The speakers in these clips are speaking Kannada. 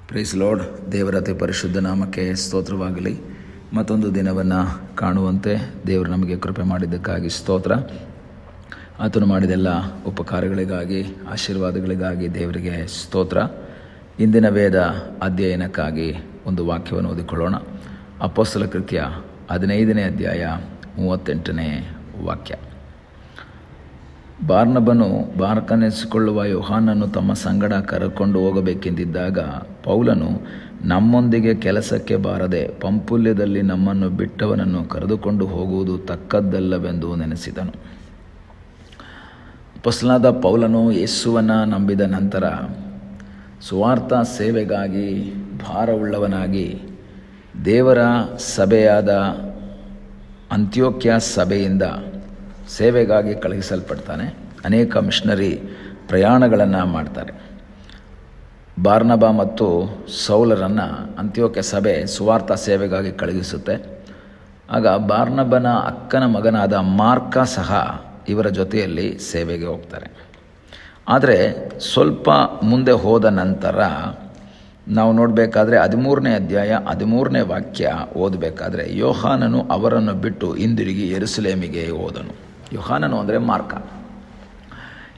Price lord. ದೇವರ ಅತಿ ಪರಿಶುದ್ಧ ನಾಮಕ್ಕೆ ಸ್ತೋತ್ರವಾಗಲಿ. ಮತ್ತೊಂದು ದಿನವನ್ನು ಕಾಣುವಂತೆ ದೇವರು ನಮಗೆ ಕೃಪೆ ಮಾಡಿದ್ದಕ್ಕಾಗಿ ಸ್ತೋತ್ರ. ಆತನು ಮಾಡಿದೆಲ್ಲ ಉಪಕಾರಗಳಿಗಾಗಿ, ಆಶೀರ್ವಾದಗಳಿಗಾಗಿ ದೇವರಿಗೆ ಸ್ತೋತ್ರ. ಇಂದಿನ ವೇದ ಅಧ್ಯಯನಕ್ಕಾಗಿ ಒಂದು ವಾಕ್ಯವನ್ನು ಓದಿಕೊಳ್ಳೋಣ. ಅಪೊಸ್ತಲ ಕೃತ್ಯ 15ನೇ ಅಧ್ಯಾಯ 38ನೇ ವಾಕ್ಯ. ಬಾರ್ನಬನು ಬಾರ್ಕನೆನಿಸಿಕೊಳ್ಳುವ ಯೋಹಾನನ್ನು ತಮ್ಮ ಸಂಗಡ ಕರೆದುಕೊಂಡು ಹೋಗಬೇಕೆಂದಿದ್ದಾಗ ಪೌಲನು, ನಮ್ಮೊಂದಿಗೆ ಕೆಲಸಕ್ಕೆ ಬಾರದೆ ಪಂಪುಲ್ಯದಲ್ಲಿ ನಮ್ಮನ್ನು ಬಿಟ್ಟವನನ್ನು ಕರೆದುಕೊಂಡು ಹೋಗುವುದು ತಕ್ಕದ್ದಲ್ಲವೆಂದು ನೆನೆಸಿದನು. ಅಪೊಸ್ತಲನಾದ ಪೌಲನು ಯೇಸುವನ್ನು ನಂಬಿದ ನಂತರ ಸುವಾರ್ಥ ಸೇವೆಗಾಗಿ ಭಾರವುಳ್ಳವನಾಗಿ ದೇವರ ಸಭೆಯಾದ ಅಂತ್ಯೋಕ್ಯ ಸಭೆಯಿಂದ ಸೇವೆಗಾಗಿ ಕಳುಹಿಸಲ್ಪಡ್ತಾನೆ. ಅನೇಕ ಮಿಷನರಿ ಪ್ರಯಾಣಗಳನ್ನು ಮಾಡ್ತಾರೆ. ಬಾರ್ನಬ ಮತ್ತು ಸೌಲರನ್ನು ಅಂತ್ಯೋಕ್ಯ ಸಭೆ ಸುವಾರ್ಥ ಸೇವೆಗಾಗಿ ಕಳುಹಿಸುತ್ತೆ. ಆಗ ಬಾರ್ನಬನ ಅಕ್ಕನ ಮಗನಾದ ಮಾರ್ಕ ಸಹ ಇವರ ಜೊತೆಯಲ್ಲಿ ಸೇವೆಗೆ ಹೋಗ್ತಾರೆ. ಆದರೆ ಸ್ವಲ್ಪ ಮುಂದೆ ಹೋದ ನಂತರ ನಾವು ನೋಡಬೇಕಾದ್ರೆ 13ನೇ ಅಧ್ಯಾಯ 13ನೇ ವಾಕ್ಯ ಓದಬೇಕಾದ್ರೆ, ಯೋಹಾನನು ಅವರನ್ನು ಬಿಟ್ಟು ಹಿಂದಿರುಗಿ ಯೆರೂಸಲೇಮಿಗೆ ಹೋದನು. ಯೋಹಾನನು ಅಂದರೆ ಮಾರ್ಕ.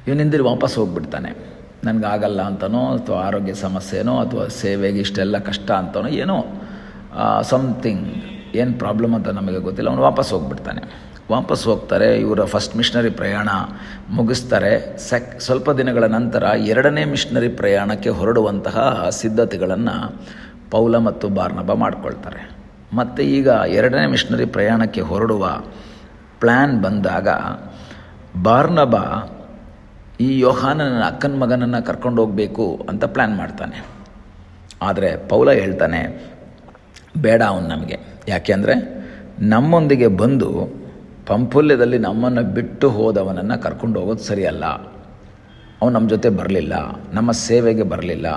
ಇವನಿಂದಿರು ವಾಪಸ್ ಹೋಗ್ಬಿಡ್ತಾನೆ. ನನಗಾಗಲ್ಲ ಅಂತನೋ, ಅಥವಾ ಆರೋಗ್ಯ ಸಮಸ್ಯೆನೋ, ಅಥವಾ ಸೇವೆಗೆ ಇಷ್ಟೆಲ್ಲ ಕಷ್ಟ ಅಂತನೋ, ಏನೋ ಸಮಥಿಂಗ್, ಏನು ಪ್ರಾಬ್ಲಮ್ ಅಂತ ನಮಗೆ ಗೊತ್ತಿಲ್ಲ. ಅವನು ವಾಪಸ್ ಹೋಗ್ಬಿಡ್ತಾನೆ. ವಾಪಸ್ ಹೋಗ್ತಾರೆ. ಇವರ ಫಸ್ಟ್ ಮಿಷನರಿ ಪ್ರಯಾಣ ಮುಗಿಸ್ತಾರೆ. ಸ್ವಲ್ಪ ದಿನಗಳ ನಂತರ 2ನೇ ಮಿಷನರಿ ಪ್ರಯಾಣಕ್ಕೆ ಹೊರಡುವಂತಹ ಸಿದ್ಧತೆಗಳನ್ನು ಪೌಲ ಮತ್ತು ಬಾರ್ನಬ ಮಾಡ್ಕೊಳ್ತಾರೆ. ಮತ್ತು ಈಗ 2ನೇ ಮಿಷನರಿ ಪ್ರಯಾಣಕ್ಕೆ ಹೊರಡುವ ಪ್ಲ್ಯಾನ್ ಬಂದಾಗ ಬಾರ್ನಬ ಈ ಯೋಹಾನನ ಅಕ್ಕನ ಮಗನನ್ನು ಕರ್ಕೊಂಡು ಹೋಗಬೇಕು ಅಂತ ಪ್ಲ್ಯಾನ್ ಮಾಡ್ತಾನೆ. ಆದರೆ ಪೌಲ ಹೇಳ್ತಾನೆ, ಬೇಡ ಅವನು ನಮಗೆ. ಯಾಕೆಂದರೆ ನಮ್ಮೊಂದಿಗೆ ಬಂದು ಪಂಪುಲ್ಯದಲ್ಲಿ ನಮ್ಮನ್ನು ಬಿಟ್ಟು ಹೋದವನನ್ನು ಕರ್ಕೊಂಡು ಹೋಗೋದು ಸರಿಯಲ್ಲ. ಅವನು ನಮ್ಮ ಜೊತೆ ಬರಲಿಲ್ಲ, ನಮ್ಮ ಸೇವೆಗೆ ಬರಲಿಲ್ಲ,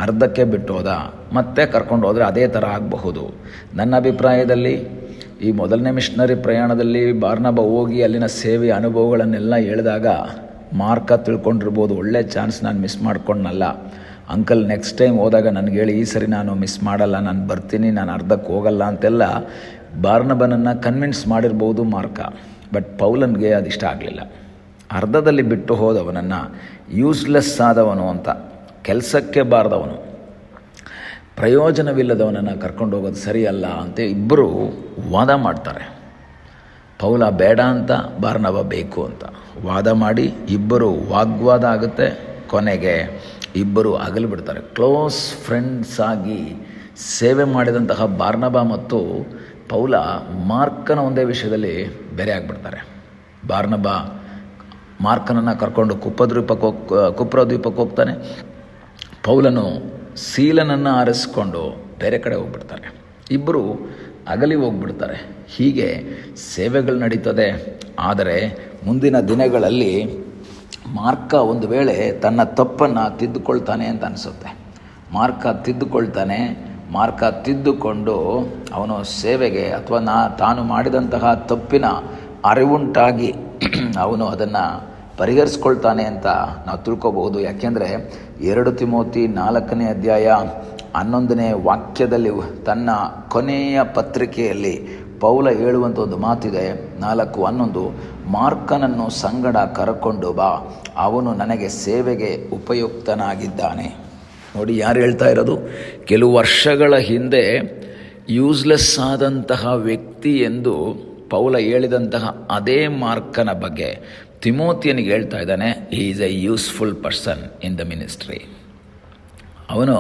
ಅರ್ಧಕ್ಕೆ ಬಿಟ್ಟು ಹೋದ. ಮತ್ತೆ ಕರ್ಕೊಂಡು ಹೋದರೆ ಅದೇ ಥರ ಆಗಬಹುದು. ನನ್ನ ಅಭಿಪ್ರಾಯದಲ್ಲಿ ಈ 1ನೇ ಮಿಷನರಿ ಪ್ರಯಾಣದಲ್ಲಿ ಬಾರ್ನಬ ಹೋಗಿ ಅಲ್ಲಿನ ಸೇವೆಯ ಅನುಭವಗಳನ್ನೆಲ್ಲ ಹೇಳಿದಾಗ ಮಾರ್ಕ ತಿಳ್ಕೊಂಡಿರ್ಬೋದು, ಒಳ್ಳೆ ಚಾನ್ಸ್ ನಾನು ಮಿಸ್ ಮಾಡ್ಕೊಂಡನಲ್ಲ. ಅಂಕಲ್ ನೆಕ್ಸ್ಟ್ ಟೈಮ್ ಹೋದಾಗ ನನಗೆ ಹೇಳಿ, ಈ ಸರಿ ನಾನು ಮಿಸ್ ಮಾಡಲ್ಲ, ನಾನು ಬರ್ತೀನಿ, ನಾನು ಅರ್ಧಕ್ಕೆ ಹೋಗಲ್ಲ ಅಂತೆಲ್ಲ ಬಾರ್ನಬನನ್ನು ಕನ್ವಿನ್ಸ್ ಮಾಡಿರ್ಬೋದು ಮಾರ್ಕ. ಬಟ್ ಪೌಲನ್ಗೆ ಅದಿಷ್ಟ ಆಗಲಿಲ್ಲ. ಅರ್ಧದಲ್ಲಿ ಬಿಟ್ಟು ಹೋದವನನ್ನು ಯೂಸ್ಲೆಸ್ ಆದವನು ಅಂತ, ಕೆಲಸಕ್ಕೆ ಬಾರದವನು, ಪ್ರಯೋಜನವಿಲ್ಲದವನನ್ನು ಕರ್ಕೊಂಡು ಹೋಗೋದು ಸರಿಯಲ್ಲ ಅಂತ ಇಬ್ಬರು ವಾದ ಮಾಡ್ತಾರೆ. ಪೌಲ ಬೇಡ ಅಂತ, ಬಾರ್ನಬ ಬೇಕು ಅಂತ ವಾದ ಮಾಡಿ ಇಬ್ಬರು ವಾಗ್ವಾದ ಆಗುತ್ತೆ. ಕೊನೆಗೆ ಇಬ್ಬರು ಅಗಲಿಬಿಡ್ತಾರೆ. ಕ್ಲೋಸ್ ಫ್ರೆಂಡ್ಸ್ ಆಗಿ ಸೇವೆ ಮಾಡಿದಂತಹ ಬಾರ್ನಬ ಮತ್ತು ಪೌಲ ಮಾರ್ಕನ ಒಂದೇ ವಿಷಯದಲ್ಲಿ ಬೇರೆ ಆಗಿಬಿಡ್ತಾರೆ. ಬಾರ್ನಬ ಮಾರ್ಕನನ್ನು ಕರ್ಕೊಂಡು ಕುಪ್ರದ್ವೀಪಕ್ಕೆ ಹೋಗ್ತಾನೆ. ಪೌಲನು ಸೀಲನನ್ನು ಆರಿಸ್ಕೊಂಡು ಬೇರೆ ಕಡೆ ಹೋಗ್ಬಿಡ್ತಾರೆ. ಇಬ್ಬರು ಅಗಲಿ ಹೋಗ್ಬಿಡ್ತಾರೆ. ಹೀಗೆ ಸೇವೆಗಳು ನಡೀತದೆ. ಆದರೆ ಮುಂದಿನ ದಿನಗಳಲ್ಲಿ ಮಾರ್ಕ ಒಂದು ವೇಳೆ ತನ್ನ ತಪ್ಪನ್ನು ತಿದ್ದುಕೊಳ್ತಾನೆ ಅಂತ ಅನಿಸುತ್ತೆ. ಮಾರ್ಕ ತಿದ್ದುಕೊಂಡು ಅವನು ಸೇವೆಗೆ ಅಥವಾ ತಾನು ಮಾಡಿದಂತಹ ತಪ್ಪಿನ ಅರಿವುಂಟಾಗಿ ಅವನು ಅದನ್ನು ಪರಿಹರಿಸ್ಕೊಳ್ತಾನೆ ಅಂತ ನಾವು ತಿಳ್ಕೊಬಹುದು. ಯಾಕೆಂದರೆ 2 ತಿಮೋತಿ 4ನೇ ಅಧ್ಯಾಯ 11ನೇ ವಾಕ್ಯದಲ್ಲಿ ತನ್ನ ಕೊನೆಯ ಪತ್ರಿಕೆಯಲ್ಲಿ ಪೌಲ ಹೇಳುವಂಥ ಒಂದು ಮಾತಿದೆ. 4:11, ಮಾರ್ಕನನ್ನು ಸಂಗಡ ಕರಕೊಂಡು ಬಾ, ಅವನು ನನಗೆ ಸೇವೆಗೆ ಉಪಯುಕ್ತನಾಗಿದ್ದಾನೆ. ನೋಡಿ, ಯಾರು ಹೇಳ್ತಾ ಇರೋದು? ಕೆಲವು ವರ್ಷಗಳ ಹಿಂದೆ ಯೂಸ್ಲೆಸ್ ಆದಂತಹ ವ್ಯಕ್ತಿ ಎಂದು ಪೌಲ ಹೇಳಿದಂತಹ ಅದೇ ಮಾರ್ಕನ ಬಗ್ಗೆ ತಿಮೋತಿಯನಿಗೆ ಹೇಳ್ತಾ ಇದ್ದಾನೆ. He is A useful person in the ministry. ಅವನು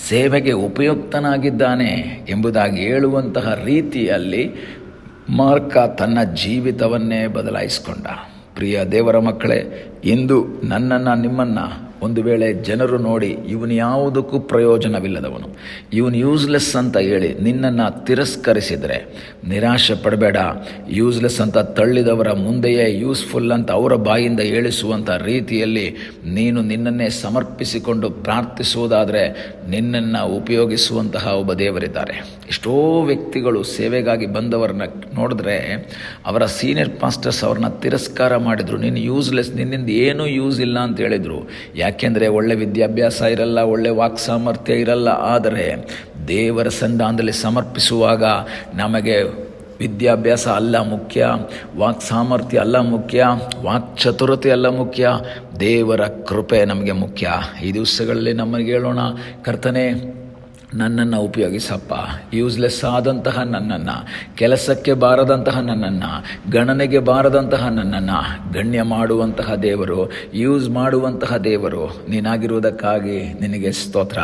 ಸೇವೆಗೆ ಉಪಯುಕ್ತನಾಗಿದ್ದಾನೆ ಎಂಬುದಾಗಿ ಹೇಳುವಂತಹ ರೀತಿಯಲ್ಲಿ ಮಾರ್ಕ ತನ್ನ ಜೀವಿತವನ್ನೇ ಬದಲಾಯಿಸಿಕೊಂಡ. ಪ್ರಿಯ ದೇವರ ಮಕ್ಕಳೇ, ಇಂದು ನನ್ನನ್ನು, ನಿಮ್ಮನ್ನು ಒಂದು ವೇಳೆ ಜನರು ನೋಡಿ ಇವನು ಯಾವುದಕ್ಕೂ ಪ್ರಯೋಜನವಿಲ್ಲದವನು, ಇವನು ಯೂಸ್ಲೆಸ್ ಅಂತ ಹೇಳಿ ನಿನ್ನನ್ನು ತಿರಸ್ಕರಿಸಿದರೆ ನಿರಾಶೆ ಪಡಬೇಡ. ಯೂಸ್ಲೆಸ್ ಅಂತ ತಳ್ಳಿದವರ ಮುಂದೆಯೇ ಯೂಸ್ಫುಲ್ ಅಂತ ಅವರ ಬಾಯಿಂದ ಹೇಳಿಸುವಂಥ ರೀತಿಯಲ್ಲಿ ನೀನು ನಿನ್ನನ್ನೇ ಸಮರ್ಪಿಸಿಕೊಂಡು ಪ್ರಾರ್ಥಿಸುವುದಾದರೆ ನಿನ್ನನ್ನು ಉಪಯೋಗಿಸುವಂತಹ ಒಬ್ಬ ದೇವರಿದ್ದಾರೆ. ಎಷ್ಟೋ ವ್ಯಕ್ತಿಗಳು ಸೇವೆಗಾಗಿ ಬಂದವರನ್ನ ನೋಡಿದ್ರೆ ಅವರ ಸೀನಿಯರ್ ಪಾಸ್ಟರ್ಸ್ ಅವ್ರನ್ನ ತಿರಸ್ಕಾರ ಮಾಡಿದರು. ನೀನು ಯೂಸ್ಲೆಸ್, ನಿನ್ನಿಂದ ಏನೂ ಯೂಸ್ ಇಲ್ಲ ಅಂತ ಹೇಳಿದರು. ಯಾಕೆಂದರೆ ಒಳ್ಳೆ ವಿದ್ಯಾಭ್ಯಾಸ ಇರಲ್ಲ, ಒಳ್ಳೆ ವಾಕ್ ಸಾಮರ್ಥ್ಯ ಇರಲ್ಲ. ಆದರೆ ದೇವರ ಸನ್ನಿಧಾನದಲ್ಲಿ ಸಮರ್ಪಿಸುವಾಗ ನಮಗೆ ವಿದ್ಯಾಭ್ಯಾಸ ಅಲ್ಲ ಮುಖ್ಯ, ವಾಕ್ ಸಾಮರ್ಥ್ಯ ಅಲ್ಲ ಮುಖ್ಯ, ವಾಕ್ ಚತುರತೆ ಅಲ್ಲ ಮುಖ್ಯ, ದೇವರ ಕೃಪೆ ನಮಗೆ ಮುಖ್ಯ. ಈ ದಿವಸಗಳಲ್ಲಿ ನಮಗೆ ಹೇಳೋಣ, ಕರ್ತನೇ ನನ್ನನ್ನು ಉಪಯೋಗಿಸಪ್ಪ. ಯೂಸ್ಲೆಸ್ ಆದಂತಹ ನನ್ನನ್ನು, ಕೆಲಸಕ್ಕೆ ಬಾರದಂತಹ ನನ್ನನ್ನು, ಗಣನೆಗೆ ಬಾರದಂತಹ ನನ್ನನ್ನು ಗಣ್ಯ ಮಾಡುವಂತಹ ದೇವರು, ಯೂಸ್ ಮಾಡುವಂತಹ ದೇವರು ನೀನಾಗಿರುವುದಕ್ಕಾಗಿ ನಿನಗೆ ಸ್ತೋತ್ರ.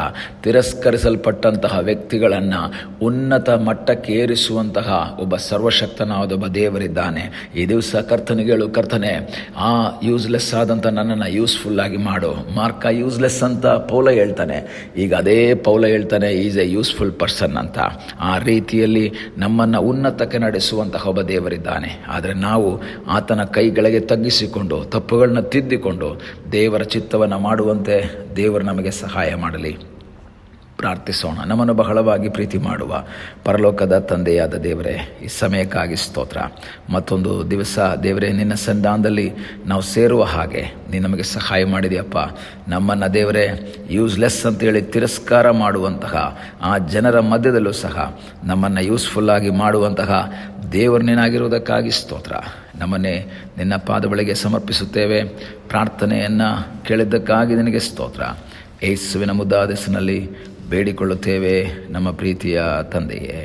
ತಿರಸ್ಕರಿಸಲ್ಪಟ್ಟಂತಹ ವ್ಯಕ್ತಿಗಳನ್ನು ಉನ್ನತ ಮಟ್ಟಕ್ಕೆ ಏರಿಸುವಂತಹ ಒಬ್ಬ ಸರ್ವಶಕ್ತನಾದ ಒಬ್ಬ ದೇವರಿದ್ದಾನೆ. ಈ ದಿವಸ ಕರ್ತನಿಗೆ ಹೇಳು, ಕರ್ತನೆ ಆ ಯೂಸ್ಲೆಸ್ ಆದಂಥ ನನ್ನನ್ನು ಯೂಸ್ಫುಲ್ಲಾಗಿ ಮಾಡು. ಮಾರ್ಕ ಯೂಸ್ಲೆಸ್ ಅಂತ ಪೌಲ ಹೇಳ್ತಾನೆ, ಈಗ ಅದೇ ಪೌಲ ಹೇಳ್ತಾನೆ ಈಸ್ ಎ ಯೂಸ್ಫುಲ್ ಪರ್ಸನ್ ಅಂತ. ಆ ರೀತಿಯಲ್ಲಿ ನಮ್ಮನ್ನು ಉನ್ನತಕ್ಕೆ ನಡೆಸುವಂತಹ ಒಬ್ಬ ದೇವರಿದ್ದಾನೆ. ಆದರೆ ನಾವು ಆತನ ಕೈಗಳಿಗೆ ತಗ್ಗಿಸಿಕೊಂಡು ತಪ್ಪುಗಳನ್ನ ತಿದ್ದಿಕೊಂಡು ದೇವರ ಚಿತ್ತವನ್ನು ಮಾಡುವಂತೆ ದೇವರು ನಮಗೆ ಸಹಾಯ ಮಾಡಲಿ. ಪ್ರಾರ್ಥಿಸೋಣ. ನಮ್ಮನ್ನು ಬಹಳವಾಗಿ ಪ್ರೀತಿ ಮಾಡುವ ಪರಲೋಕದ ತಂದೆಯಾದ ದೇವರೇ, ಈ ಸಮಯಕ್ಕಾಗಿ ಸ್ತೋತ್ರ. ಮತ್ತೊಂದು ದಿವಸ ದೇವರೇ ನಿನ್ನ ಸನ್ನಿಧಾನದಲ್ಲಿ ನಾವು ಸೇರುವ ಹಾಗೆ ನೀನು ನಮಗೆ ಸಹಾಯ ಮಾಡಿದೆಯಪ್ಪ. ನಮ್ಮನ್ನು ದೇವರೇ ಯೂಸ್ಲೆಸ್ ಅಂತೇಳಿ ತಿರಸ್ಕಾರ ಮಾಡುವಂತಹ ಆ ಜನರ ಮಧ್ಯದಲ್ಲೂ ಸಹ ನಮ್ಮನ್ನು ಯೂಸ್ಫುಲ್ಲಾಗಿ ಮಾಡುವಂತಹ ದೇವರು ನೀನಾಗಿರುವುದಕ್ಕಾಗಿ ಸ್ತೋತ್ರ. ನಮ್ಮನ್ನೇ ನಿನ್ನ ಪಾದಗಳಿಗೆ ಸಮರ್ಪಿಸುತ್ತೇವೆ. ಪ್ರಾರ್ಥನೆಯನ್ನು ಕೇಳಿದ್ದಕ್ಕಾಗಿ ನಿನಗೆ ಸ್ತೋತ್ರ. ಯೇಸುವಿನ ಮುದ್ದಾದ ಹೆಸರಿನಲ್ಲಿ ಬೇಡಿಕೊಳ್ಳುತ್ತೇವೆ ನಮ್ಮ ಪ್ರೀತಿಯ ತಂದೆಯೇ.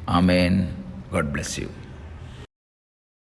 ಆಮೇನ್. God bless you.